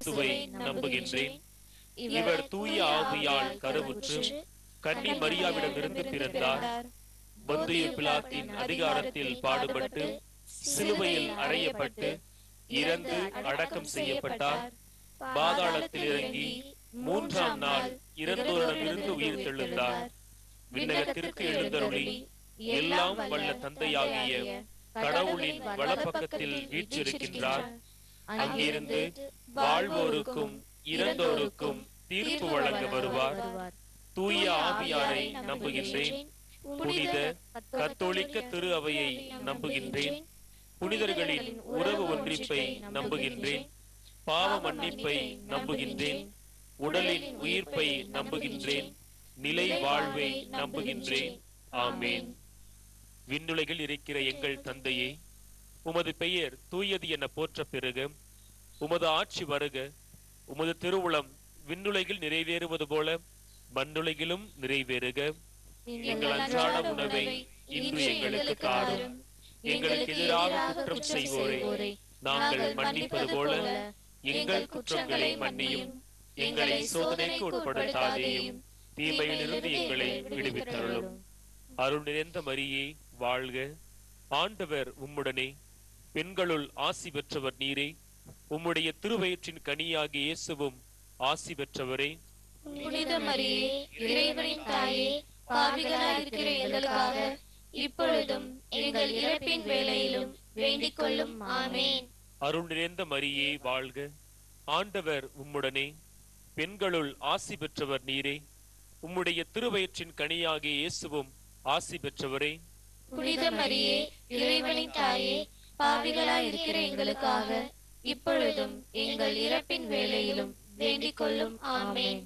கிறிஸ்துவை நம்புகின்றேன். இவர் தூய ஆவியால் கருவுற்று கன்னி மரியாவிடமிருந்து பிறந்தார். பொந்திய பிலாத்தின் அதிகாரத்தில் பாடுபட்டு சிலுவையில் அறையப்பட்டு இறந்து அடக்கம் செய்யப்பட்டார். பாதாளத்தில் இறங்கி 3ஆம் நாள் இறந்தோரிடமிருந்து உயிர் தெழுந்தார். விண்ணகத்திற்கு எழுந்தருளி எல்லாம் வல்ல தந்தையாகிய கடவுளின் வலப்பக்கத்தில் வீற்றிருக்கின்றார். அங்கிருந்து வாழ்வோருக்கும் இறந்தோருக்கும் தீர்ப்பு வழங்க வருவார். தூய ஆவியாரை நம்புகின்றேன். புனித கத்தோலிக்க திரு அவையை நம்புகின்றேன். புனிதர்களின் உறவு ஒன்றிப்பை நம்புகின்றேன். பாவ மன்னிப்பை நம்புகின்றேன். உடலின் உயிர்ப்பை நம்புகின்றேன். நிலை வாழ்வை நம்புகின்றேன். ஆமேன். விண்ணுலகில் இருக்கிற எங்கள் தந்தையே, உமது பெயர் தூயது என போற்ற பெறுக. உமது ஆட்சி வருக. உமது திருவுளம் விண்ணுலகில் நிறைவேறுவது போல மண்ணுலகிலும் நிறைவேறுக. எங்கள் அன்றாட உணவை இன்று எங்களுக்கு தாரும். எங்களுக்கு எதிராக குற்றம் செய்வோரை நாங்கள் மன்னிப்பது போல எங்கள் குற்றங்களை மன்னியும். எங்களை சோதனைக்கு உட்படுத்தாதேயும், தீமையிலிருந்து எங்களை விடுவித்தருளும். அருள் நிறைந்த மரியே வாழ்க. ஆண்டவர் உம்முடனே. பெண்களுள் ஆசி பெற்றவர் நீரே. உம்முடைய திருவயிற்றின் கனியாகிய இயேசுவும் ஆசி பெற்றவரே. புனித மரியே, இறைவனின் தாயே, பாவிகளாய் இருக்கிற எங்களுக்காக இப்பொழுதும் எங்கள் இறப்பின் வேளையிலும் வேண்டிக் கொள்ளும். ஆமேன். அருள் நிறைந்த மரியே வாழ்க. ஆண்டவர் உம்முடனே. பெண்களுள் ஆசி பெற்றவர் நீரே. உம்முடைய திருவயிற்றின் கனியாகிய இயேசுவும் ஆசி பெற்றவரே. புனித மரியே, இறைவனின் தாயே, பாவிகளாய் இருக்கிற எங்களுக்காக இப்பொழுதும் எங்கள் இறப்பின் வேளையிலும் வேண்டிக் கொள்ளும். ஆமேன்.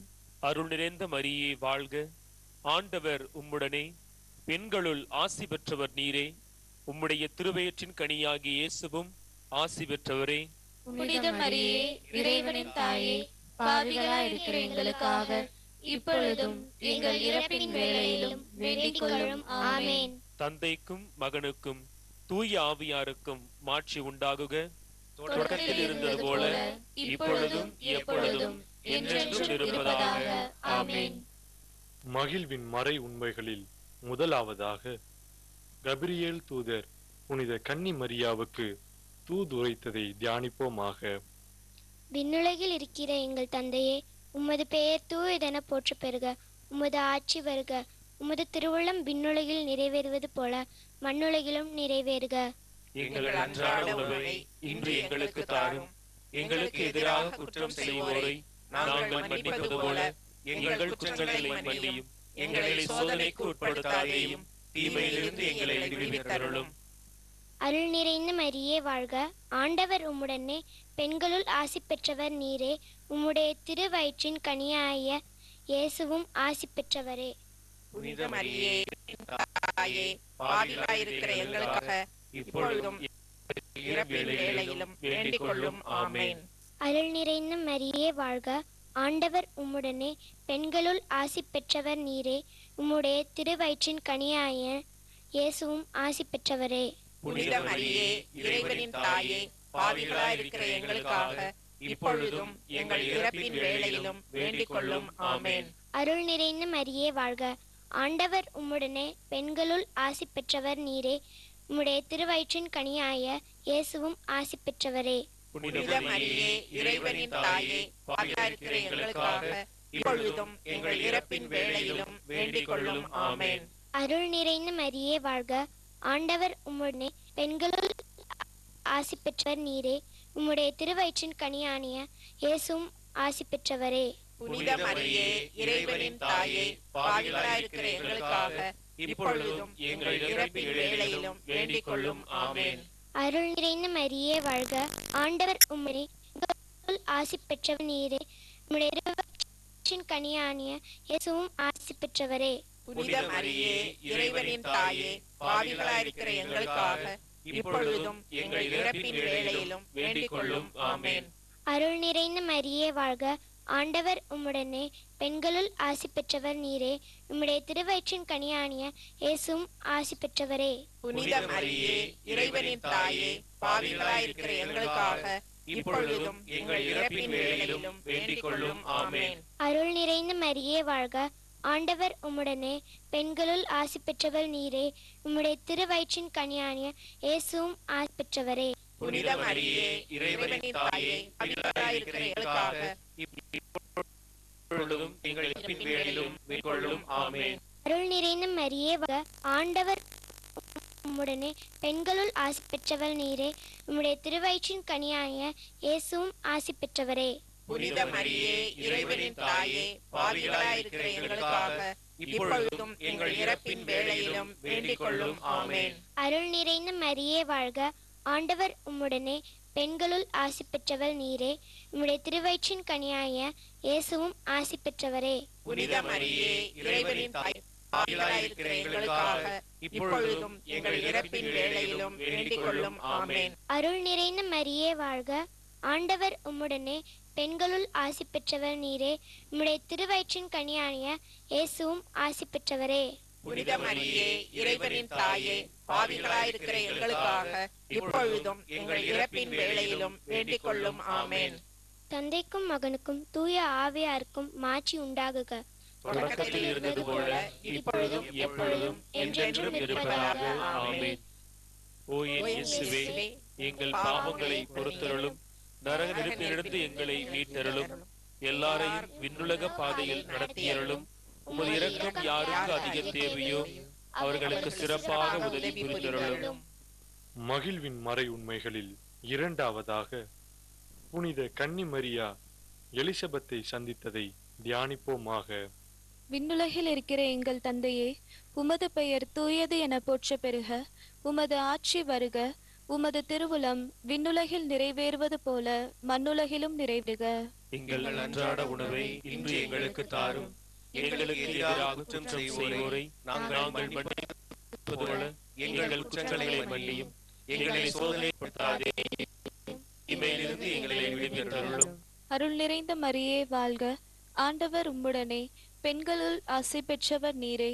அருள் நிறைந்த மரியே வாழ்க. ஆண்டவர் உம்முடனே. பெண்களுள் ஆசி பெற்றவர் நீரே. உம்முடைய திருவயிற்றின் கனியாகிய இயேசுவும் ஆசி பெற்றவரே. புனித மரியே, இறைவனின் தாயே, பாவிகளாய் இருக்கிற எங்களுக்காக இப்பொழுதும் எங்கள் இறப்பின் வேளையிலும் வேண்டிக் கொள்ளும். ஆமேன். தந்தைக்கும் மகனுக்கும் தூய ஆவியாருக்கும் மாட்சி உண்டாகுக. தொடக்கத்தில் இருந்தது போல இப்பொழுதும் எப்பொழுதும் என்றென்றும் இருப்பதாக. ஆமேன். மகிழ்வின் மறை உண்மைகளில் முதலாவதாக கபிரியேல் தூதர் புனித கன்னி மரியாவுக்கு தூதுரைத்ததை தியானிப்போமாக. விண்ணுலகில் இருக்கிற எங்கள் தந்தையே, உமது பெயர் தூயதென போற்ற பெறுக. உமது ஆட்சி வருக. உமது திருவுள்ளம் விண்ணுலகில் நிறைவேறுவது போல மண்ணுலகிலும் நிறைவேறுக. எங்கள் அன்றாட உணவை இன்று எங்களுக்கு தாரும். எங்களுக்கு எதிராக குற்றம் செய்வோரை நாங்கள் மன்னிப்பது போல எங்கள் குற்றங்களை மன்னியும். எங்களை சோதனைக்கு உட்படுத்தாதேயும், தீமையிலிருந்து எங்களை விடுவித்தருளும். அருள் நிறைந்த மரியே வாழ்க. ஆண்டவர் உம்முடனே. பெண்களுள் ஆசி பெற்றவர் நீரே. உம்முடைய திருவயிற்றின் கனியாகிய இயேசுவும் ஆசி பெற்றவரே. புனித மரியே, தாயே, பாவிகளாய் இருக்கிற எங்களுக்காக இப்பொழுதும் இறப்பின் வேளையிலும் வேண்டிக் கொள்ளும். ஆமேன். அருள் நிறைந்த மரியே வாழ்க. ஆண்டவர் உம்முடனே. பெண்களுள் ஆசி பெற்றவர் நீரே. உம்முடைய திருவயிற்றின் கனியாகிய இயேசுவும் ஆசி பெற்றவரே. புனித மரியே, இறைவனின் தாயே, பாவிகளாய் இருக்கிற எங்களுக்காக இப்பொழுதும் எங்கள் இறப்பின் வேளையிலும் வேண்டிக் கொள்ளும். ஆமேன். அருள் நிறைந்த மரியே வாழ்க. ஆண்டவர் உம்முடனே. பெண்களுள் ஆசி பெற்றவர் நீரே. உம்முடைய திருவயிற்றின் கனியாகிய இயேசுவும் ஆசி பெற்றவரே. புனித மரியே, இறைவனின் தாயே, பாவிகளாய் இருக்கிற எங்களுக்காக இப்பொழுதும் எங்கள் இறப்பின் வேளையிலும் வேண்டிக் கொள்ளும். ஆமேன். அருள் நிறைந்த மரியே வாழ்க. ஆண்டவர் உம்முடனே. பெண்களுள் ஆசி பெற்றவர் நீரே. உம்முடைய திருவயிற்றின் கனியாகிய இயேசுவும் ஆசி பெற்றவரே. புனித மரியே, இறைவனின் தாயே, பாவிகளாய் இருக்கிற எங்களுக்காக இப்பொழுதும் எங்கள் இறப்பின் வேளையிலும் வேண்டிக் கொள்ளும். ஆமேன். அருள் நிறைந்த மரியே வாழ்க. ஆண்டவர் உம்முடனே. ஆசி பெற்றவர் நீரே. உம்முடைய திருவயிற்றின் கனியாகிய இயேசுவும் ஆசி பெற்றவரே. புனித மரியே, இறைவனின் தாயே, பாவிகளாய் இருக்கிற எங்களுக்காக இப்பொழுதும் எங்கள் இறப்பின் வேளையிலும் வேண்டிக் கொள்ளும். ஆமேன். அருள் நிறைந்த மரியே வாழ்க. ஆண்டவர் உம்முடனே. பெண்களுள் ஆசி பெற்றவர் நீரே. உம்முடைய திருவயிற்றின் கனியாகிய இயேசுவும் ஆசி பெற்றவரே. புனித மரியே, இறைவனின் தாயே, பாவிகளாய் இருக்கிற எங்களுக்காக இப்பொழுதும் எங்கள் இறப்பின் வேளையிலும் வேண்டிக் கொள்ளும். ஆமென். அருள் நிறைந்த மரியே வாழ்க, ஆண்டவர் உம்முடனே, பெண்களுள் ஆசி பெற்றவர் நீரே. உம்முடைய திருவயிற்றின் கனியானிய இயேசுவும் ஆசி பெற்றவரே. புனித மரியே, இறைவனின் தாயே, பாவிகளாயிருக்கிற எங்களுக்காக இப்பொழுதும் எங்கள் இறப்பின் வேளையிலும் வேண்டிக் கொள்ளும். ஆமென். அருள் நிறைந்த மரியே வாழ்க, ஆண்டவர் உம்முடனே, பெண்களுள் ஆசி பெற்றவர் நீரே. உம்முடைய திருவயிற்றின் கனியானிய இயேசுவும் ஆசி பெற்றவரே. புனித மரியே, இறைவனின் தாயே, பாவிகளாயிருக்கிற எங்களுக்காக இப்பொழுதும் எங்கள் இறப்பின் வேளையிலும் வேண்டிக் கொள்ளும். ஆமென். அருள் நிறைந்த மரியே வாழ்க, ஆண்டவர் உம்முடனே, பெண்களுள் ஆசி பெற்றவர் நீரே. உம்முடைய திருவயிற்றின் கனியாய இயேசுவும் ஆசி பெற்றவரே. புனித மரியே, இறைவனின் தாயே, பாவிகளாயிருக்கிற எங்களுக்காக இப்பொழுதும் எங்கள் இறப்பின் வேளையிலும் வேண்டிக் கொள்ளும். ஆமென். அருள் நிறைந்த மரியே வாழ்க, ஆண்டவர் உம்முடனே, பெண்களுள் ஆசி பெற்றவர் நீரே. உம்முடைய திருவயிற்றின் கனியானிய இயேசுவும் ஆசி பெற்றவரே. புனித மரியே, இறைவனின் தாயே, பாவிகளாயிருக்கிற எங்களுக்காக இப்பொழுதும் எங்கள் இறப்பின் வேளையிலும் வேண்டிக் கொள்ளும். ஆமென். தந்தைக்கும் மகனுக்கும் தூய ஆவியாருக்கும் மாட்சி உண்டாகுக. தொடக்கத்தில் இருந்தது போல இப்பொழுதும் எப்பொழுதும் என்றென்றும் இருப்பதாக. ஆமென். ஓ என் இயேசுவே, எங்கள் பாவங்களை பொறுத்தருளும், நரக நெருப்பிலிருந்து எங்களை மீட்டருளும், எல்லாரையும் விண்ணுலக பாதையில் நடத்தியருளும். உமது இரக்கம் யாருக்கு அதிக தேவையோ அவர்களுக்கு சிறப்பாக உதவி புரிந்தருளும். மகிழ்வின் மறை உண்மைகளில் இரண்டாவதாக புனித கன்னி மரியா எலிசபெத்தை சந்தித்ததை தியானிப்போமாக. விண்ணுலகில் இருக்கிற எங்கள் தந்தையே, உமது பெயர் தூயது என போற்ற பெறுக. உமது ஆட்சி வருக. உமது திருவுளம் விண்ணுலகில் நிறைவேறுவது போல மண்ணுலகிலும் நிறைவேறுக. எங்கள் அன்றாட உணவை இன்று எங்களுக்கு தாரும். எங்களுக்கு எதிராக குற்றம் செய்வோரை நாங்கள் மன்னிப்பது போல எங்கள் குற்றங்களை மன்னியும். எங்களை சோதனைப்படுத்தாதே, தீமையிலிருந்து எங்களை விடுவித்தருளும். அருள் நிறைந்த மரியே வாழ்க, ஆண்டவர் உம்முடனே, பெண்களுள் ஆசி பெற்றவர் நீரே.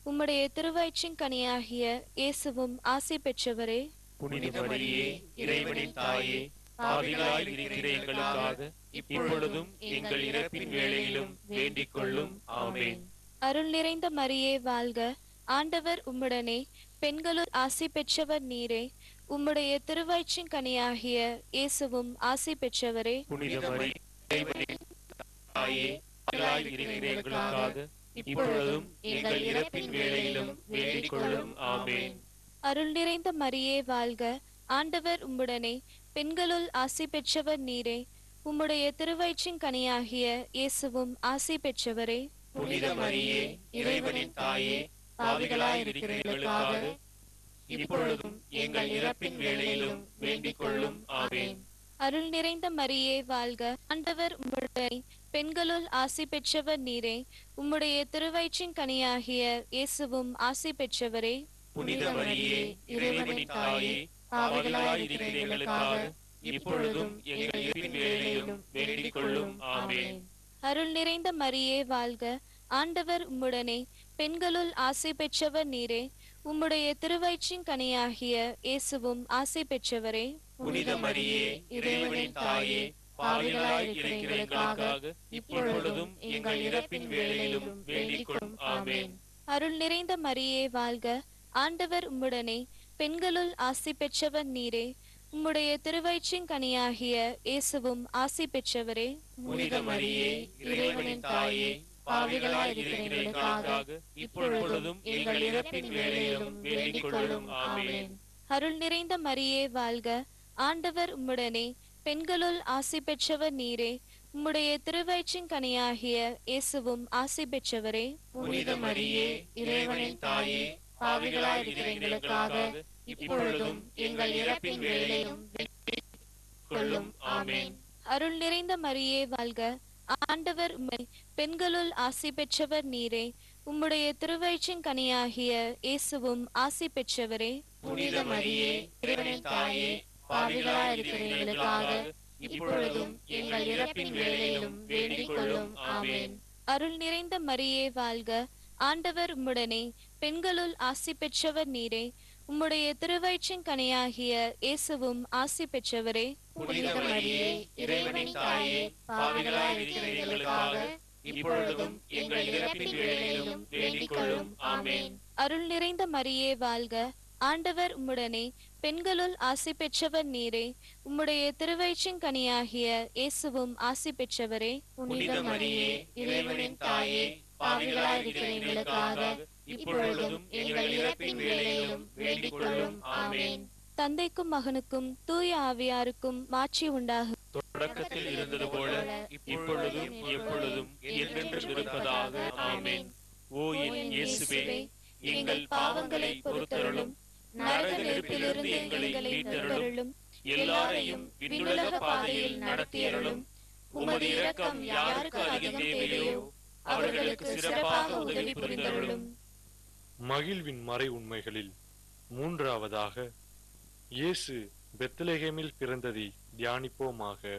உம்முடைய திருவயிற்றின் கனியாகிய இயேசுவும் ஆசி பெற்றவரே. புனித மரியே, இறைவனின் தாயே, பாவிகளாய் இருக்கிற எங்களுக்காக இப்பொழுதும் எங்கள் இறப்பின் வேளையிலும் வேண்டிக் கொள்ளும். ஆமென். அருள் நிறைந்த மரியே வாழ்க, ஆண்டவர் உம்முடனே, பெண்களுள் ஆசி பெற்றவர் நீரே. உம்முடைய திருவயிற்றின் கனியாகிய இயேசுவும் ஆசி பெற்றவரே. புனித மரியே, இறைவனின் தாயே, பாவிகளாய் இருக்கிற எங்களுக்காக இப்பொழுதும் எங்கள் இறப்பின் வேளையிலும் வேண்டிக் கொள்ளும். ஆமென். அருள் நிறைந்த மரியே வாழ்க, ஆண்டவர் உம்முடனே, பெண்களுள் ஆசி பெற்றவர் நீரே. உம்முடைய திருவயிற்றின் கனியாகிய இயேசுவும் ஆசி பெற்றவரே. புனித மரியே, இறைவனின் தாயே, பாவிகளாய் இருக்கிற எங்களுக்காக இப்பொழுதும் எங்கள் இறப்பின் வேளையிலும் வேண்டிக் கொள்ளும். ஆமென். அருள் நிறைந்த மரியே வாழ்க, ஆண்டவர் உம்முடனே, பெண்களுள் ஆசி பெற்றவர் நீரே. உம்முடைய திருவயிற்றின் கனியாகிய இயேசுவும் ஆசி பெற்றவரே. புனித மரியே, இறைவனின் தாயே, பாவிகளாய் இருக்கிற எங்களுக்காக இப்பொழுதும் எங்கள் இறப்பின் வேளையிலும் வேண்டிக் கொள்ளும். ஆமென். அருள் நிறைந்த மரியே வாழ்க, ஆண்டவர் உம்முடனே, பெண்களுள் ஆசி பெற்றவர் நீரே. உம்முடைய திருவயிற்றின் கனியாகிய இயேசுவும் ஆசி பெற்றவரே. புனித மரியே, இறைவனின் தாயே, பாவிகளாய் இருக்கிற எங்களுக்காக இப்பொழுதும் எங்கள் இறப்பின் வேளையிலும் வேண்டிக் கொள்ளும். ஆமென். அருள் நிறைந்த மரியே வாழ்க, ஆண்டவர் உம்முடனே, பெண்களுள் ஆசி பெற்றவர் நீரே. உம்முடைய திருவயிற்றின் கனியாகிய இயேசுவும் ஆசி பெற்றவரே. புனித மரியே, இறைவனின் தாயே, பாவிகளாய் இருக்கிற எங்களுக்காக இப்பொழுதும் எங்கள் இறப்பின் வேளையிலும் வேண்டிக் கொள்ளும். ஆமென். அருள் நிறைந்த மரியே வாழ்க, ஆண்டவர் உம்முடனே, பெண்களுள் ஆசி பெற்றவர் நீரே. உம்முடைய திருவயிற்றின் கனியாகிய இயேசுவும் ஆசி பெற்றவரே. புனித மரியே, இறைவனின் தாயே, பாவிகளாய் இருக்கிற எங்களுக்காக இப்பொழுதும் எங்கள் இறப்பின் வேளையிலும் வேண்டிக் கொள்ளும். ஆமென். அருள் நிறைந்த மரியே வாழ்க, ஆண்டவர் உம்மை, பெண்களுள் ஆசி பெற்றவர் நீரே. உம்முடைய திருவயிற்றின் கனியாகிய இயேசுவும் ஆசி பெற்றவரே. புனித மரியே, இறைவனின் தாயே, பாவிகளாய் இருக்கிற எங்களுக்காக இப்பொழுதும் எங்கள் இறப்பின் வேளையிலும் வேண்டிக் கொள்ளும். ஆமென். அருள் நிறைந்த மரியே வாழ்க, ஆண்டவர் உம்முடனே, பெண்களுள் ஆசி பெற்றவர் நீரே. உம்முடைய திருவயிற்றின் கனியாகிய இயேசுவும் ஆசி பெற்றவரே. புனித மரியே, இறைவனின் தாயே, பாவிகளாயிருக்கிற எங்களுக்காக இப்பொழுதும் எங்கள் இறப்பின் வேளையிலும் வேண்டிக் கொள்ளும். ஆமென். அருள் நிறைந்த மரியே வாழ்க, ஆண்டவர் உம்முடனே, பெண்களுள் ஆசி பெற்றவர் நீரே. உம்முடைய திருவயிற்றின் கனியாகிய இயேசுவும் ஆசி பெற்றவரே. புனித மரியே, இறைவனின் தாயே, பாவிகளாயிருக்கிற எங்களுக்காக இப்பொழுதும் எங்கள் இறப்பின் வேளையிலும் வேண்டிக் கொள்ளும். ஆமென். தந்தைக்கும் மகனுக்கும் தூய ஆவியாருக்கும் மாட்சி உண்டாகும். தொடக்கத்தில் இருந்தது போல இப்பொழுதும் எப்பொழுதும் என்றென்றும் இருப்பதாக. ஆமென். ஓ என் இயேசுவே, எங்கள் பாவங்களை பொறுத்தருளும், நரக நெருப்பிலிருந்து எங்களை மீட்டருளும், எல்லாரையும் விண்ணுலக பாதையில் நடத்தியருளும். உமது இரக்கம் யாருக்கு அதிகம் தேவையோ அவர்களுக்கு சிறப்பாக உதவி புரிந்தருளும். மகிழ்வின் மறை உண்மைகளில் மூன்றாவதாக இயேசு பெத்லகேமில் பிறந்ததை தியானிப்போமாக.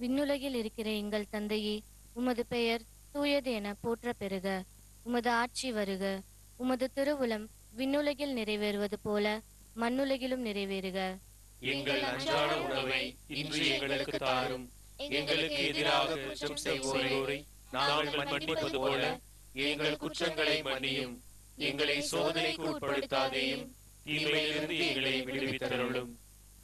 விண்ணுலகில் இருக்கிற எங்கள் தந்தையே, உமது பெயர் தூயது என போற்ற பெறுக. உமது ஆட்சி வருக. உமது திருவுளம் விண்ணுலகில் நிறைவேறுவது போல மண்ணுலகிலும் நிறைவேறுக. எங்கள் அன்றாட உணவை இன்று எங்களுக்கு தாரும். எங்களுக்கு எதிராக குற்றம் செய்வோரை நாங்கள் மன்னிப்பது போல எங்கள் குற்றங்களை மன்னியும். எங்களை சோதனைக்கு உட்படுத்தாதேயும், தீமையிலிருந்து எங்களை விடுவித்தருளும்.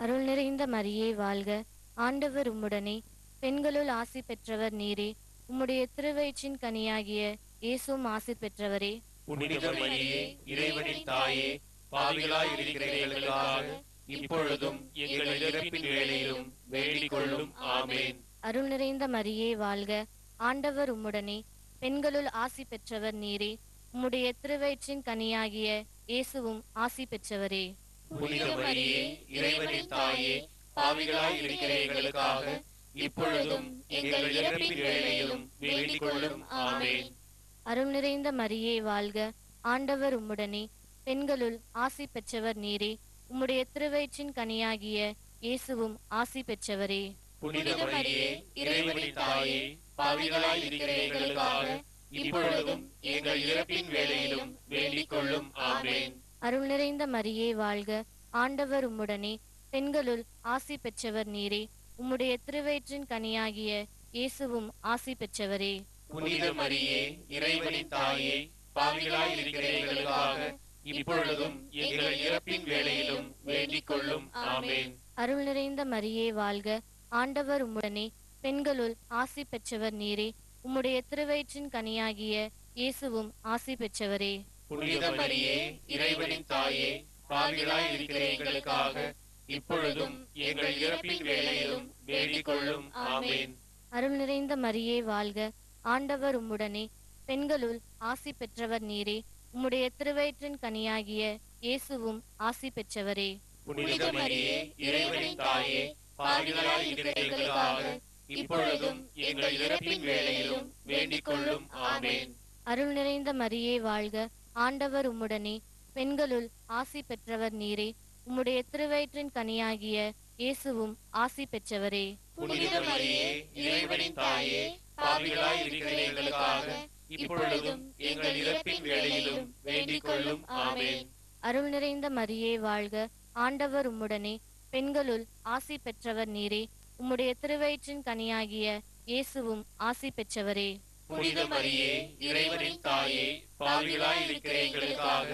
அருள் நிறைந்த மரியே வாழ்க, ஆண்டவர் உம்முடனே, பெண்களுள் ஆசி பெற்றவர் நீரே. உம்முடைய திருவயிற்றின் கனியாகிய இயேசுவும் ஆசி பெற்றவரே. புனித மரியே, இறைவனின் தாயே, பாவிகளாய் இருக்கிற எங்களுக்காக இப்பொழுதும் எங்கள் இறப்பின் வேளையிலும் வேண்டிக் கொள்ளும். ஆமென். அருள் நிறைந்த மரியே வாழ்க, ஆண்டவர் உம்முடனே, பெண்களுள் ஆசி பெற்றவர் நீரே. உம்முடைய திருவயிற்றின் கனியாகிய இயேசுவும் ஆசி பெற்றவரே. புனித மரியே, இறைவனின் தாயே, பாவிகளாய் இருக்கிற எங்களுக்காக இப்பொழுதும் எங்கள் இறப்பின் வேளையிலும் வேண்டிக் கொள்ளும். ஆமென். அருள் நிறைந்த மரியே வாழ்க, ஆண்டவர் உம்முடனே, பெண்களுள் ஆசி பெற்றவர் நீரே. உம்முடைய திருவயிற்றின் கனியாகிய இயேசுவும் ஆசி பெற்றவரே. புனித மரியே, இறைவனின் தாயே, பாவிகளாய் இருக்கிற எங்களுக்காக இப்பொழுதும் எங்கள் இறப்பின் வேளையிலும் வேண்டிக் கொள்ளும். ஆமென். அருள் நிறைந்த மரியே வாழ்க, ஆண்டவர் உம்முடனே, பெண்களுள் ஆசி பெற்றவர் நீரே. உம்முடைய திருவயிற்றின் கனியாகிய இயேசுவும் ஆசி பெற்றவரே. புனித மரியே, இறைவனின் தாயே, பாவிகளாய் இருக்கிற எங்களுக்காக இப்பொழுதும் எங்கள் இறப்பின் வேளையிலும் வேண்டிக் கொள்ளும். ஆமென். அருள் நிறைந்த மரியே வாழ்க, ஆண்டவர் உம்முடனே, பெண்களுள் ஆசி பெற்றவர் நீரே. உம்முடைய திருவயிற்றின் கனியாகிய இயேசுவும் ஆசி பெற்றவரே. புனித மரியே, இறைவனின் தாயே, பாவிகளாய் இருக்கிற எங்களுக்காக இப்பொழுதும் எங்கள் இறப்பின் வேளையிலும் வேண்டிக் கொள்ளும். ஆமென். அருள் நிறைந்த மரியே வாழ்க, ஆண்டவர் உம்முடனே, பெண்களுள் ஆசி பெற்றவர் நீரே. உம்முடைய திருவயிற்றின் கனியாகிய இயேசுவும் ஆசி பெற்றவரே. புனித மரியே, இறைவனின் தாயே, பாவிகளாய் இருக்கிற எங்களுக்காக இப்பொழுதும் எங்கள் இறப்பின் வேளையிலும் வேண்டிக் கொள்ளும். ஆமென். அருள் நிறைந்த மரியே வாழ்க, ஆண்டவர் உம்முடனே, பெண்களுள் ஆசி பெற்றவர் நீரே. உம்முடைய திருவயிற்றின் கனியாகிய இயேசுவும் ஆசி பெற்றவரே. புனித மரியே, இறைவனின் தாயே, பாவிகளாய் இருக்கிற எங்களுக்காக இப்பொழுதும் எங்கள் இறப்பின் வேளையிலும் வேண்டிக் கொள்ளும். ஆமென். அருள் நிறைந்த மரியே வாழ்க, ஆண்டவர் உம்முடனே, பெண்களுள் ஆசி பெற்றவர் நீரே. உம்முடைய திருவயிற்றின் கனியாகிய இயேசுவும் ஆசி பெற்றவரே. புனித மரியே, இறைவனின் தாயே, பாவிகளாய் இருக்கிற எங்களுக்காக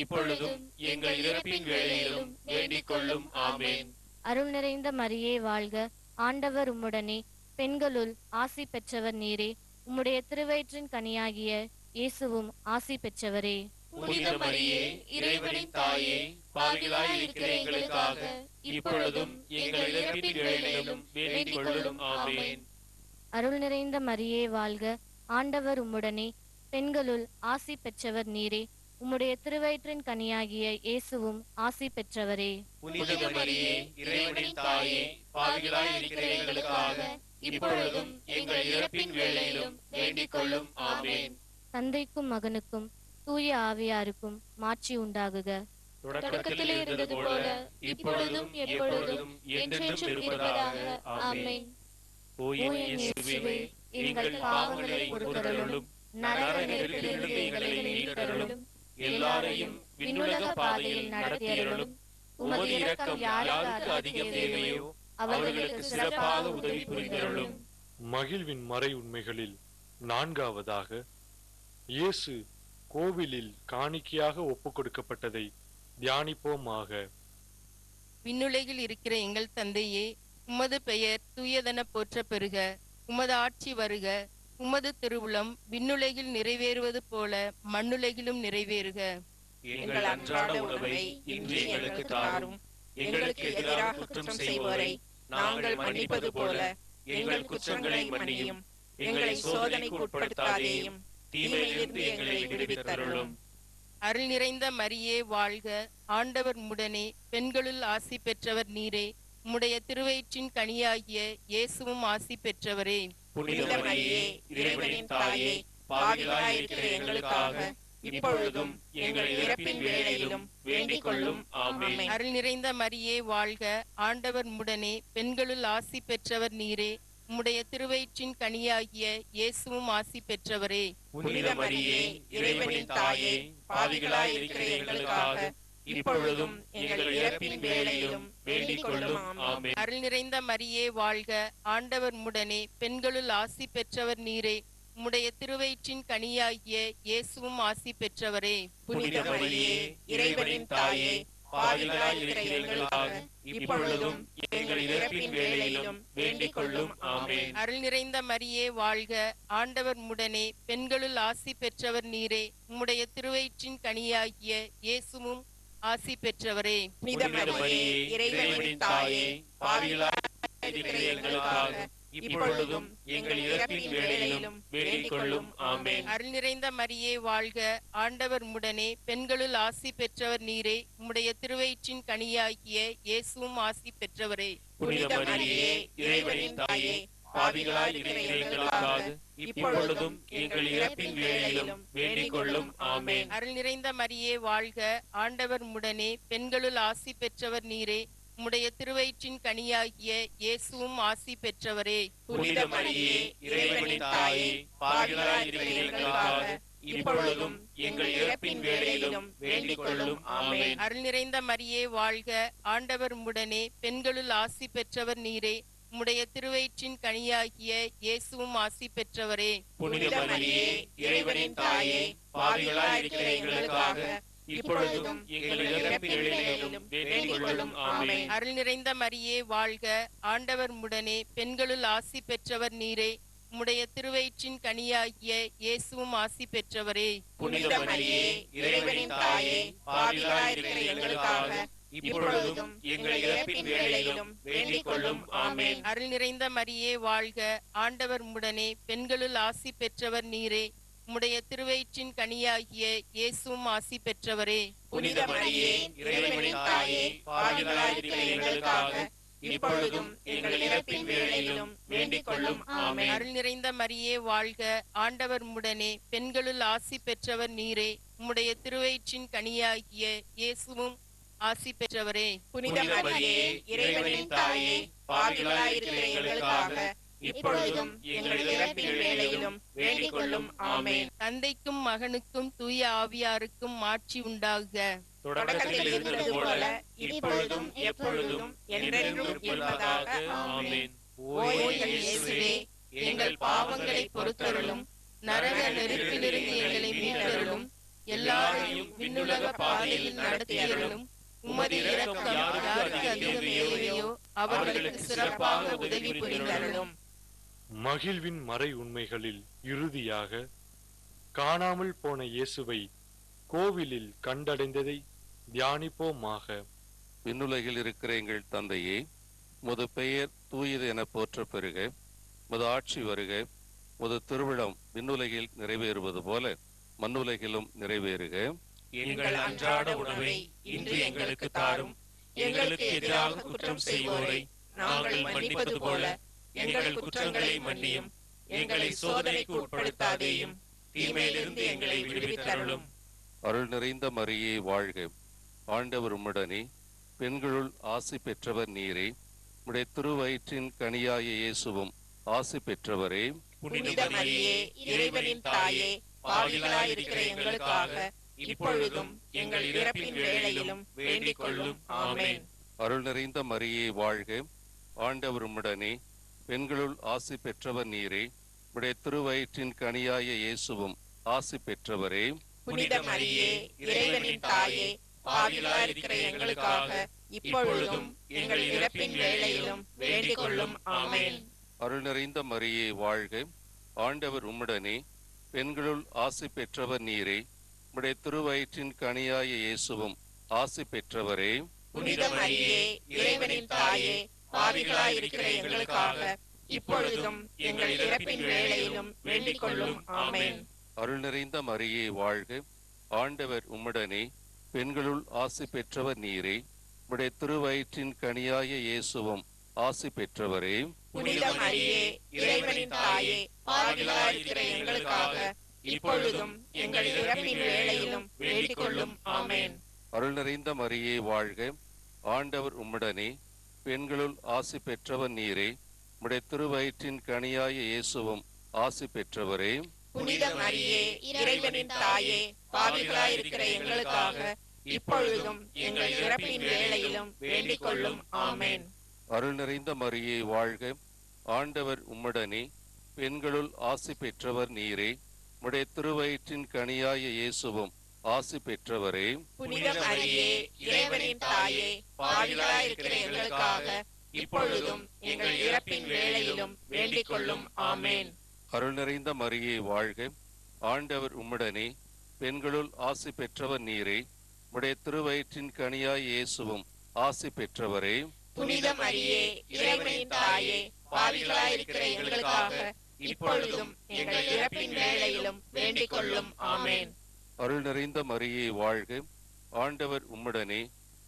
இப்பொழுதும் எங்கள் இறப்பின் வேளையிலும் வேண்டிக் கொள்ளும். ஆமென். அருள் நிறைந்த மரியே வாழ்க, ஆண்டவர் உம்முடனே, பெண்களுள் ஆசி பெற்றவர் நீரே. உம்முடைய திருவயிற்றின் கனியாகிய இயேசுவும் ஆசி பெற்றவரே. புனித மரியே, இறைவனின் தாயே, பாவிகளாய் இருக்கிற எங்களுக்காக இப்பொழுதும் எங்கள் இறப்பின் வேளையிலும் வேண்டிக் கொள்ளும். ஆமென். அருள் நிறைந்த மரியே வாழ்க, ஆண்டவர் உம்முடனே, பெண்களுள் ஆசி பெற்றவர் நீரே. உம்முடைய திருவயிற்றின் கனியாகிய இயேசுவும் ஆசி பெற்றவரே. புனித மரியே, இறைவனின் தாயே, பாவிகளாய் இருக்கிற எங்களுக்காக இப்பொழுதும் எங்கள் இறப்பின் வேளையிலும் வேண்டிக் கொள்ளும். ஆமென். தந்தைக்கும் மகனுக்கும் தூய ஆவியாருக்கும் மாட்சி உண்டாகுக. தொடக்கத்திலே இருந்தது போல இப்பொழுதும் எப்பொழுதும் என்றென்றும் இருப்பதாக. ஆமென். ஓ என் இயேசுவே, எங்கள் பாவங்களை பொறுத்தருளும், நரக நெருப்பிலிருந்து எங்களை மீட்டருளும், எல்லாரையும் விண்ணுலக பாதையில் நடத்தியருளும். உமது இரக்கம் யாருக்கு அதிகம் தேவையோ அவர்களுக்கு சிறப்பாக உதவி புரிந்தருளும். மகிழ்வின் மறை உண்மைகளில் நான்காவதாக, இயேசு கோவிலில் காணிக்கையாக ஒப்புக் கொடுக்கப்பட்டதை தியானிப்போமாக. விண்ணுலகில் இருக்கிற எங்கள் தந்தையே, உமது பெயர் தூயதென போற்ற பெறுக. உமது ஆட்சி வருக. உமது திருவுளம் விண்ணுலகில் நிறைவேறுவது போல மண்ணுலகிலும் நிறைவேறுக. எங்கள் அன்றாட உணவை இன்று எங்களுக்கு தாரும். எங்களுக்கு எதிராக குற்றம் செய்வோரை நாங்கள் மன்னிப்பது போல எங்கள் குற்றங்களை மன்னியும். எங்களை சோதனைக்கு உட்படுத்தாதேயும், தீமையிலிருந்து எங்களை விடுவித்தருளும். அருள் நிறைந்த மரியே வாழ்க. ஆண்டவர் உம்முடனே, பெண்களுள் ஆசி பெற்றவர் நீரே. உம்முடைய திருவயிற்றின் கனியாகிய இயேசுவும் ஆசி பெற்றவரே. புனித மரியே, இறைவனின் தாயே, பாவிகளாயிருக்கிற எங்களுக்காக இப்பொழுதும் எங்கள் இறப்பின் வேளையிலும் வேண்டிக் கொள்ளும். ஆமென். அருள் நிறைந்த மரியே வாழ்க. ஆண்டவர் உம்முடனே, பெண்களுள் ஆசி பெற்றவர் நீரே. உம்முடைய திருவயிற்றின் கனியாகிய இயேசுவும் ஆசி பெற்றவரே. புனித மரியே, இறைவனின் தாயே, பாவிகளாயிருக்கிற எங்களுக்காக இப்பொழுதும் எங்கள் இறப்பின் வேளையிலும் வேண்டிக் கொள்ளும். ஆமென். அருள் நிறைந்த மரியே வாழ்க. ஆண்டவர் உம்முடனே, பெண்களுள் ஆசி பெற்றவர் நீரே. உம்முடைய திருவயிற்றின் கனியாகிய இயேசுவும் ஆசி பெற்றவரே. புனித மரியே, இறைவனின் தாயே, பாவிகளாயிருக்கிற எங்களுக்காக இப்பொழுதும் எங்கள் இறப்பின் வேளையிலும் வேண்டிக் கொள்ளும். ஆமென். அருள் நிறைந்த மரியே வாழ்க. ஆண்டவர் உம்முடனே, பெண்களுள் ஆசி பெற்றவர் நீரே. உம்முடைய திருவயிற்றின் கனியாகிய இயேசுவும் ஆசி பெற்றவரே. புனித மரியே, இறைவனின் தாயே, பாவிகளாயிருக்கிற எங்களுக்காக இப்பொழுதும் எங்கள் இறப்பின் வேளையிலும் வேண்டிக் கொள்ளும். ஆமென். அருள் நிறைந்த மரியே வாழ்க. ஆண்டவர் உம்முடனே, பெண்களுள் ஆசி பெற்றவர் நீரே. உம்முடைய திருவயிற்றின் கனியாகிய இயேசுவும் ஆசி பெற்றவரே. புனித மரியே, இறைவனின் தாயே, பாவிகளாயிருக்கிற எங்களுக்காக இப்பொழுதும் எங்கள் இறப்பின் வேளையிலும் வேண்டிக் கொள்ளும். ஆமென். அருள் நிறைந்த மரியே வாழ்க. ஆண்டவர் உம்முடனே, பெண்களுள் ஆசி பெற்றவர் நீரே. உம்முடைய திருவயிற்றின் கனியாகிய இயேசுவும் ஆசி பெற்றவரே. புனித மரியே, இறைவனின் தாயே, பாவிகளாயிருக்கிற எங்களுக்காக இப்பொழுதும் எங்கள் இறப்பின் வேளையிலும் வேண்டிக் கொள்ளும். ஆமென். அருள் நிறைந்த மரியே வாழ்க. ஆண்டவர் உம்முடனே, பெண்களுள் ஆசி பெற்றவர் நீரே. உம்முடைய திருவயிற்றின் கனியாகிய இயேசுவும் ஆசி பெற்றவரே. புனித மரியே, இறைவனின் தாயே, பாவிகளாயிருக்கிற எங்களுக்காக இப்பொழுதும் எங்கள் இறப்பின் வேளையிலும் வேண்டிக் கொள்ளும். ஆமென். அருள் நிறைந்த மரியே வாழ்க. ஆண்டவர் உம்முடனே, பெண்களுள் ஆசி பெற்றவர் நீரே. உம்முடைய திருவயிற்றின் கனியாகிய இயேசுவும் ஆசி பெற்றவரே. புனித மரியே, இறைவனின் தாயே, பாவிகளாயிருக்கிற எங்களுக்காக இப்பொழுதும் எங்கள் இறப்பின் வேளையிலும் வேண்டிக் கொள்ளும். ஆமென். அருள் நிறைந்த மரியே வாழ்க. ஆண்டவர் உம்முடனே, பெண்களுள் ஆசி பெற்றவர் நீரே. உம்முடைய திருவயிற்றின் கனியாகிய இயேசுவும் ஆசி பெற்றவரே. புனித மரியே, இறைவனின் தாயே, பாவிகளாயிருக்கிற எங்களுக்காக இப்பொழுதும் எங்கள் இறப்பின் வேளையிலும் வேண்டிக் கொள்ளும். ஆமென். அருள் நிறைந்த மரியே வாழ்க. ஆண்டவர் உம்முடனே, பெண்களுள் ஆசி பெற்றவர் நீரே. உம்முடைய திருவயிற்றின் கனியாகிய இயேசுவும் ஆசி பெற்றவரே. புனித மரியே, இறைவனின் தாயே, பாவிகளாயிருக்கிற எங்களுக்காக இப்பொழுதும் எங்கள் இறப்பின் வேளையிலும் வேண்டிக் கொள்ளும். ஆமென். தந்தைக்கும் மகனுக்கும் தூய ஆவியாருக்கும் ஆட்சி உண்டாகுக. தொடக்கத்தில் இருந்தது போல இப்பொழுதும் எப்பொழுதும் என்றென்றும் இருப்பதாக. ஆமென். ஓ எங்கள் இயேசுவே, எங்கள் பாவங்களை பொறுத்தருளும். நரக நெருப்பிலிருந்து எங்களை மீட்டருளும். எல்லாரையும் விண்ணுலக பாதையில் நடத்தியருளும். உமது இரக்கம் யாருக்கு அதிகம் தேவையோ அவர்களுக்கு சிறப்பாக உதவி புரிந்தருளும். மகிழ்வின் மறை உண்மைகளில் இறுதியாக, காணாமல் போன இயேசுவை கோவிலில் கண்டடைந்ததை தியானிப்போமாக. விண்ணுலகில் இருக்கிற எங்கள் தந்தையே, உமது பெயர் தூயது என போற்ற பெறுக. உமது ஆட்சி வருக. உமது திருவிழம் விண்ணுலகில் நிறைவேறுவது போல மண்ணுலகிலும் நிறைவேறுக. எங்கள் அன்றாட உணவை இன்று எங்களுக்கு தாரும். எங்களுக்கு எதிராக குற்றம் செய்வோரை நாங்கள் மன்னிப்பது போல எங்கள் குற்றங்களை மன்னியும். எங்களை சோதனைக்கு உட்படுத்தாதேயும், தீமையிலிருந்து எங்களை விடுவித்தருளும். அருள் நிறைந்த மரியே வாழ்க. ஆண்டவர் உம்முடனே, பெண்களுள் ஆசி பெற்றவர் நீரே. உம்முடைய திருவயிற்றின் கனியாய இயேசுவும் ஆசி பெற்றவரே. புனித மரியே, இறைவனின் தாயே, பாவிகளாயிருக்கிற எங்களுக்காக இப்பொழுதும் எங்கள் இறப்பின் வேளையிலும் வேண்டிக் கொள்ளும். ஆமென். அருள் நிறைந்த மரியே வாழ்க, ஆண்டவர் உம்முடனே, பெண்களுள் ஆசி பெற்றவர் நீரே, உம்முடைய திருவயிற்றின் கனியாய இயேசுவும் ஆசி பெற்றவரே. புனித மரியே, இறைவனின் தாயே, பாவிகளாயிருக்கிற எங்களுக்காக இப்பொழுதும் எங்கள் இறப்பின் வேளையிலும் வேண்டிக் கொள்ளும். ஆமென். அருள் நிறைந்த மரியே வாழ்க, ஆண்டவர் உம்முடனே, பெண்களுள் ஆசி பெற்றவர் நீரே, உம்முடைய திருவயிற்றின் கனியாய இயேசுவும் ஆசி பெற்றவரே. புனித மரியே, இறைவனின் தாயே, பாவிகளாயிருக்கிற எங்களுக்காக இப்பொழுதும் எங்கள் இறப்பின் வேளையிலும் வேண்டிக் கொள்ளும். ஆமென். அருள் நிறைந்த மரியே வாழ்க, ஆண்டவர் உம்முடனே, பெண்களுள் ஆசி பெற்றவர் நீரே, உம்முடைய திருவயிற்றின் கனியாய இயேசுவும் ஆசி பெற்றவரே. புனித மரியே, இறைவனின் தாயே, பாவிகளாயிருக்கிற எங்களுக்காக இப்பொழுதும் எங்கள் இறப்பின் வேளையிலும் வேண்டிக் கொள்ளும். ஆமென். அருள் நிறைந்த மரியே வாழ்க, ஆண்டவர் உம்முடனே, பெண்களுள் ஆசி பெற்றவர் நீரே, உம்முடைய திருவயிற்றின் கனியாய இயேசுவும் ஆசி பெற்றவரே. புனித மரியே, இறைவனின் தாயே, பாவிகளாயிருக்கிற எங்களுக்காக இப்பொழுதும் எங்கள் இறப்பின் வேளையிலும் வேண்டிக் கொள்ளும். ஆமென். அருள் நிறைந்த மரியே வாழ்க, ஆண்டவர் உம்முடனே, பெண்களுள் ஆசி பெற்றவர் நீரே, உம்முடைய திருவயிற்றின் கனியாய இயேசுவும் ஆசி பெற்றவரே. புனித மரியே, இறைவனின் தாயே, பாவிகளாயிருக்கிற எங்களுக்காக இப்பொழுதும் எங்கள் இறப்பின் வேளையிலும் வேண்டிக் கொள்ளும். ஆமென். அருள் நிறைந்த மரியே வாழ்க, ஆண்டவர் உம்முடனே, பெண்களுள் ஆசி பெற்றவர் நீரே, உம்முடைய திருவயிற்றின் கனியாய இயேசுவும் ஆசி பெற்றவரே. புனித மரியே, இறைவனின் தாயே, பாவிகளாயிருக்கிற எங்களுக்காக இப்பொழுதும் எங்கள் இறப்பின் வேளையிலும் வேண்டிக் கொள்ளும். ஆமென். அருள் நிறைந்த மரியே வாழ்க, ஆண்டவர் உம்முடனே,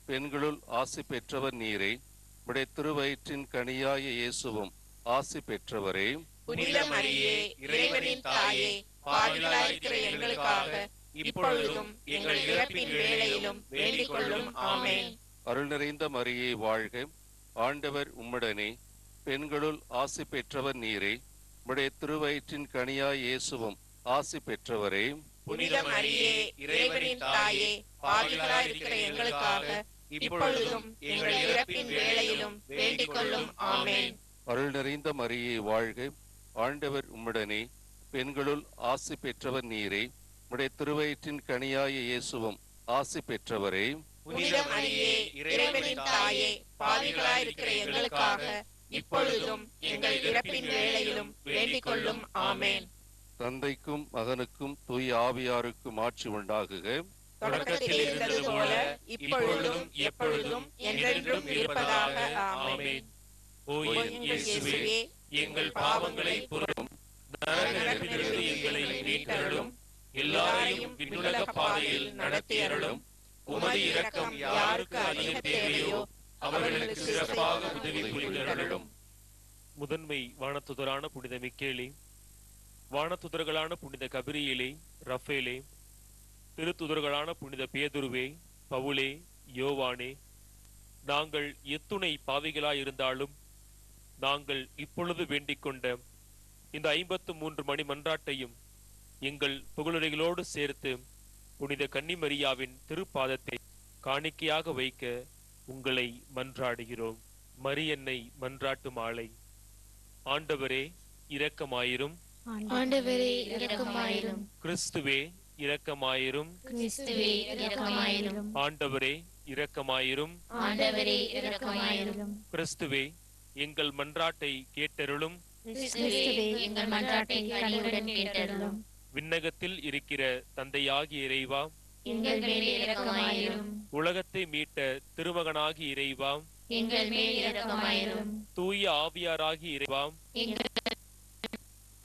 பெண்களுள் ஆசி பெற்றவர் நீரே, உம்முடைய திருவயிற்றின் கனியாய இயேசுவும் ஆசி பெற்றவரே. புனித மரியே, இறைவனின் தாயே, பாவிகளாயிருக்கிற எங்களுக்காக இப்பொழுதும் எங்கள் இறப்பின் வேளையிலும் வேண்டிக் கொள்ளும். ஆமென். அருள் நிறைந்த மரியே வாழ்க, ஆண்டவர் உம்முடனே, பெண்களுள் ஆசி பெற்றவர் நீரே, உம்முடைய திருவயிற்றின் கனியாய இயேசுவும் ஆசி பெற்றவரே. புனித மரியே, இறைவனின் தாயே, பாவிகளாயிருக்கிற எங்களுக்காக இப்பொழுதும் எங்கள் இறப்பின் வேளையிலும் வேண்டிக் கொள்ளும். ஆமென். அருள் நிறைந்த மரியே வாழ்க, ஆண்டவர் உம்முடனே, பெண்களுள் ஆசி பெற்றவர் நீரே, உம்முடைய திருவயிற்றின் கனியாய இயேசுவும் ஆசி பெற்றவரே. புனித மரியே, இறைவனின் தாயே, பாவிகளாயிருக்கிற எங்களுக்காக இப்பொழுதும் எங்கள் இறப்பின் வேளையிலும் வேண்டிக் கொள்ளும். ஆமென். தந்தைக்கும் மகனுக்கும் தூய ஆவியாருக்கும் ஆட்சி உண்டாகுக. தொடக்கத்தில் இருந்தது போல இப்பொழுதும் எப்பொழுதும் என்றென்றும் இருப்பதாக. ஆமென். ஓ என் இயேசுவே, எங்கள் பாவங்களை பொறுத்தும் நரகத்திலிருந்து எங்களை மீட்டருளும். எல்லாரையும் விண்ணுலக பாதையில் நடத்தியருளும். உமது இரக்கம் யாருக்கு அதிக தேவையோ அவர்களுக்கு சிறப்பாக உதவி புரிந்தருளும். முதன்மை வானத்துதரான புனித மிக்கேலே, வானத்துதர்களான புனித கபிரியேலே, ரஃபேலே, திருத்துதர்களான புனித பேதுருவே, பவுலே, யோவானே, நாங்கள் எத்துணை பாவிகளாயிருந்தாலும் நாங்கள் இப்பொழுது வேண்டிக் கொண்ட இந்த 53 மணி மன்றாட்டையும் எங்கள் புகழுரைகளோடு சேர்த்து புனித கன்னிமரியாவின் திருப்பாதத்தை காணிக்கையாக வைக்க உங்களை மன்றாடுகிறோம். மரியன்னை மன்றாட்டு மாலை. ஆண்டவரே இரக்கமாயிரும். ஆண்டவரே இரக்கமாயிரும். கிறிஸ்துவே இரக்கமாயிரும். கிறிஸ்துவே இரக்கமாயிரும். ஆண்டவரே இரக்கமாயிரும். ஆண்டவரே இரக்கமாயிரும். கிறிஸ்துவே எங்கள் மன்றாட்டை கேட்டருளும். கிறிஸ்துவே எங்கள் மன்றாட்டை கனிவுடன் கேட்டருளும். விண்ணகத்தில் இருக்கிற தந்தையாகிய இறைவா, எங்கள் மேல் இரக்கமாயிரும். உலகத்தை மீட்ட திருமகனாகி இறைவா, எங்கள் மேல் இரக்கமாயிரும். தூய ஆவியாராகி இறைவா, எங்கள்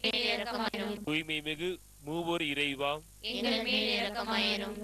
மேல் இரக்கமாயிரும். தூய்மை மிகு மூவர் இறைவா, எங்கள் மேல் இரக்கமாயிரும்.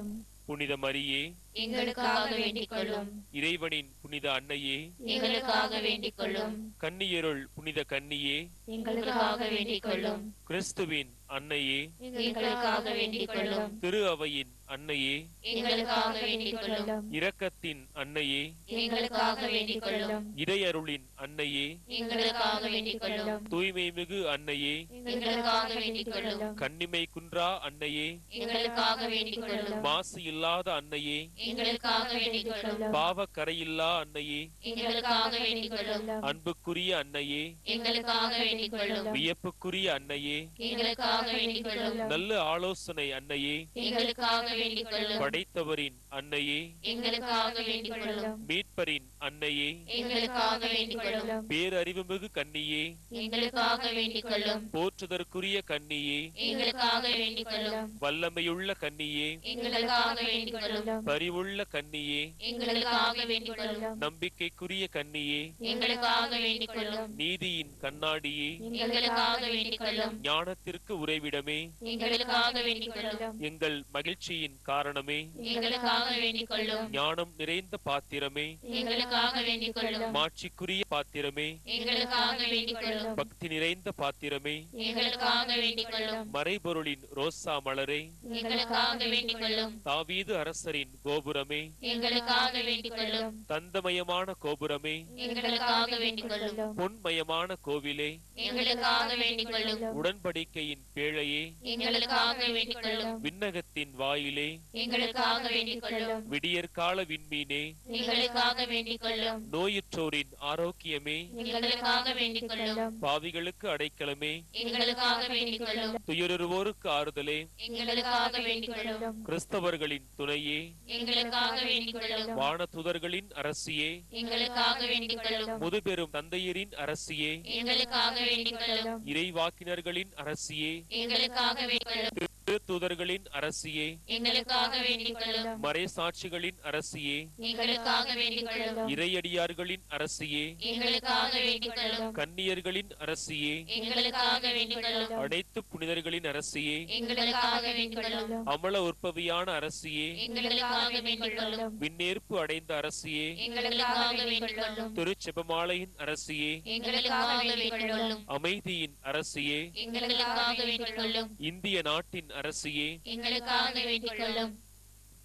புனித மரியே, எங்களுக்காக வேண்டிக் கொள்ளும். இறைவனின் புனித அன்னையே, எங்களுக்காக வேண்டிக் கொள்ளும். கன்னியருள் புனித கன்னியே, எங்களுக்காக வேண்டிக் கொள்ளும். கிறிஸ்துவின் அன்னையே, எங்களுக்காக வேண்டிக் கொள்ளும். திரு அவையின் அன்னையே, எங்களுக்காக வேண்டிக் கொள்ளும். இரக்கத்தின் அன்னையே, எங்களுக்காக வேண்டிக் கொள்ளும். இறையருளின் அன்னையே, எங்களுக்காக வேண்டிக் கொள்ளும். தூய்மை மிகு அன்னையே, எங்களுக்காக வேண்டிக் கொள்ளும். கன்னிமை குன்றா அன்னையே, எங்களுக்காக வேண்டிக் கொள்ளும். மாசு இல்லாத அன்னையே, எங்களுக்காக வேண்டிக் கொள்ளும். பாவ கரையில்லா அன்னையே, எங்களுக்காக வேண்டிக் கொள்ளும். அன்புக்குரிய அன்னையே, எங்களுக்காக வேண்டிக் கொள்ளும். வியப்புக்குரிய அன்னையே, எங்களுக்காக வேண்டிக் கொள்ளும். நல்ல ஆலோசனை அன்னையே, எங்களுக்காக வேண்டிக் கொள்ளும். படைத்தவரின் அன்னையே, எங்களுக்காக வேண்டிக் கொள்ளும். மீட்பரின் அன்னையே, எங்களுக்காக வேண்டிக் கொள்ளும். பேரறிவுமிகு கன்னியே, எங்களுக்காக வேண்டிக் கொள்ளும். போற்றுதற்குரிய கன்னியே, எங்களுக்காக வேண்டிக் கொள்ளும். வல்லமையுள்ள கன்னியே, எங்களுக்காக வேண்டிக் கொள்ளும். பரிவுள்ள கன்னியே, எங்களுக்காக வேண்டிக் கொள்ளும். நம்பிக்கைக்குரிய கன்னியே, எங்களுக்காக வேண்டிக் கொள்ளும். நீதியின் கண்ணாடியே, எங்களுக்காக வேண்டிக் கொள்ளும். ஞானத்திற்கு உறைவிடமே, எங்களுக்காக வேண்டிக் கொள்ளும். எங்கள் மகிழ்ச்சியின் காரணமே, எங்களுக்காக வேண்டிக் கொள்ளும். ஞானம் நிறைந்த பாத்திரமே, எங்களுக்காக வேண்டிக் கொள்ளும். மாட்சிக்குரிய பாத்திரமே, எங்களுக்காக வேண்டிக் கொள்ளும். பக்தி நிறைந்த பாத்திரமே, எங்களுக்காக வேண்டிக் கொள்ளும். மறைபொருளின் ரோசா மலரே, எங்களுக்காக வேண்டிக் கொள்ளும். தாவீது அரசரின் கோபுரமே, எங்களுக்காக வேண்டிக் கொள்ளும். தந்தமயமான கோபுரமே, எங்களுக்காக வேண்டிக் கொள்ளும். பொன்மயமான கோவிலே, எங்களுக்காக வேண்டிக் கொள்ளும். உடன்படிக்கையின் பேழையே, எங்களுக்காக வேண்டிக் கொள்ளும். விண்ணகத்தின் வாயிலே, எங்களுக்காக வேண்டிக் கொள்ளும். விடியற்கால விண்மீனே, எங்களுக்காக வேண்டிக் கொள்ளும். நோயுற்றோரின் ஆரோக்கியமே, எங்களுக்காக வேண்டிக் கொள்ளும். பாவிகளுக்கு அடைக்கலமே, எங்களுக்காக வேண்டிக் கொள்ளும். துயருவோருக்கு ஆறுதலே, எங்களுக்காக வேண்டிக் கொள்ளும். கிறிஸ்தவர்களின் துணையே, எங்களுக்காக வேண்டிக் கொள்ளும். வானதுதர்களின் அரசியே, எங்களுக்காக வேண்டிக் கொள்ளும். முதுபெரும் தந்தையரின் அரசியே, எங்களுக்காக வேண்டிக் கொள்ளும். இறைவாக்கினர்களின் அரசியே, எங்களுக்காக வேண்டிக் கொள்ளும். தூதர்களின் அரசியே, எங்களுக்காக வேண்டிக் கொள்ளும். மறைசாட்சிகளின் அரசியே, எங்களுக்காக வேண்டிக் கொள்ளும். இறையடியார்களின் அரசியே, எங்களுக்காக வேண்டிக் கொள்ளும். கன்னியர்களின் அரசியே, எங்களுக்காக வேண்டிக் கொள்ளும். அனைத்து புனிதர்களின் அரசியே, எங்களுக்காக வேண்டிக் கொள்ளும். அமல உற்பவியான அரசியே, எங்களுக்காக வேண்டிக் கொள்ளும். விண்ணேற்பு அடைந்த அரசியே, எங்களுக்காக வேண்டிக் கொள்ளும். திருச்செபமாலையின் அரசியே, எங்களுக்காக வேண்டிக் கொள்ளும். அமைதியின் அரசியே, எங்களுக்காக வேண்டிக் கொள்ளும். இந்திய நாட்டின் அரசியே, எங்களுக்காக வேண்டிக் கொள்ளும்.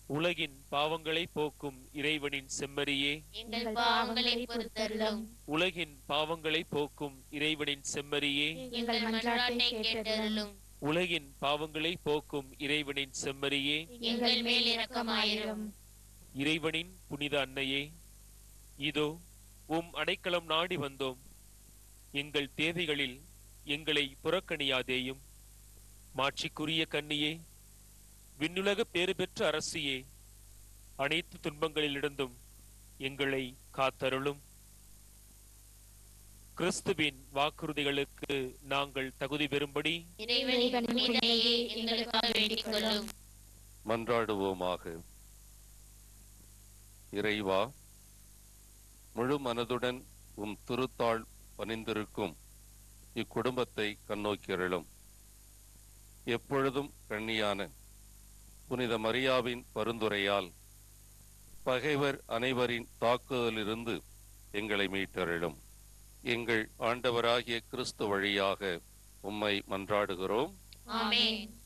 உலகின் பாவங்களை போக்கும் இறைவனின் செம்மறியே, எங்கள் பாவங்களை பொறுத்தருளும். உலகின் பாவங்களை போக்கும் இறைவனின் செம்மறியே, எங்கள் மன்றாட்டை கேட்டருளும். உலகின் பாவங்களை போக்கும் இறைவனின் செம்மறியே, எங்கள் மேல் இரக்கமாயிரும். இறைவனின் புனித அன்னையே, இதோ உம் அடைக்கலம் நாடி வந்தோம். எங்கள் தேவைகளில் எங்களை புறக்கணியாதேயும். மாட்சிக்குரிய கன்னியே, விண்ணுலக பேறு பெற்ற அரசியே, அனைத்து துன்பங்களிலிருந்தும் எங்களை காத்தருளும். கிறிஸ்துவின் வாக்குறுதிகளுக்கு நாங்கள் தகுதி பெறும்படி இறைவனின் புனிதையே எங்களுக்காக வேண்டிக் கொள்ளும். மன்றாடுவோமாக. இறைவா, முழு மனதுடன் உம் திருத்தாள் பணிந்திருக்கும் இக்குடும்பத்தை கண்ணோக்கியருளும். எப்பொழுதும் கண்ணியான புனித மரியாவின் பரிந்துரையால் பகைவர் அனைவரின் தாக்குதலிருந்து எங்களை மீட்டருளும். எங்கள் ஆண்டவராகிய கிறிஸ்து வழியாக உம்மை மன்றாடுகிறோம். ஆமென்.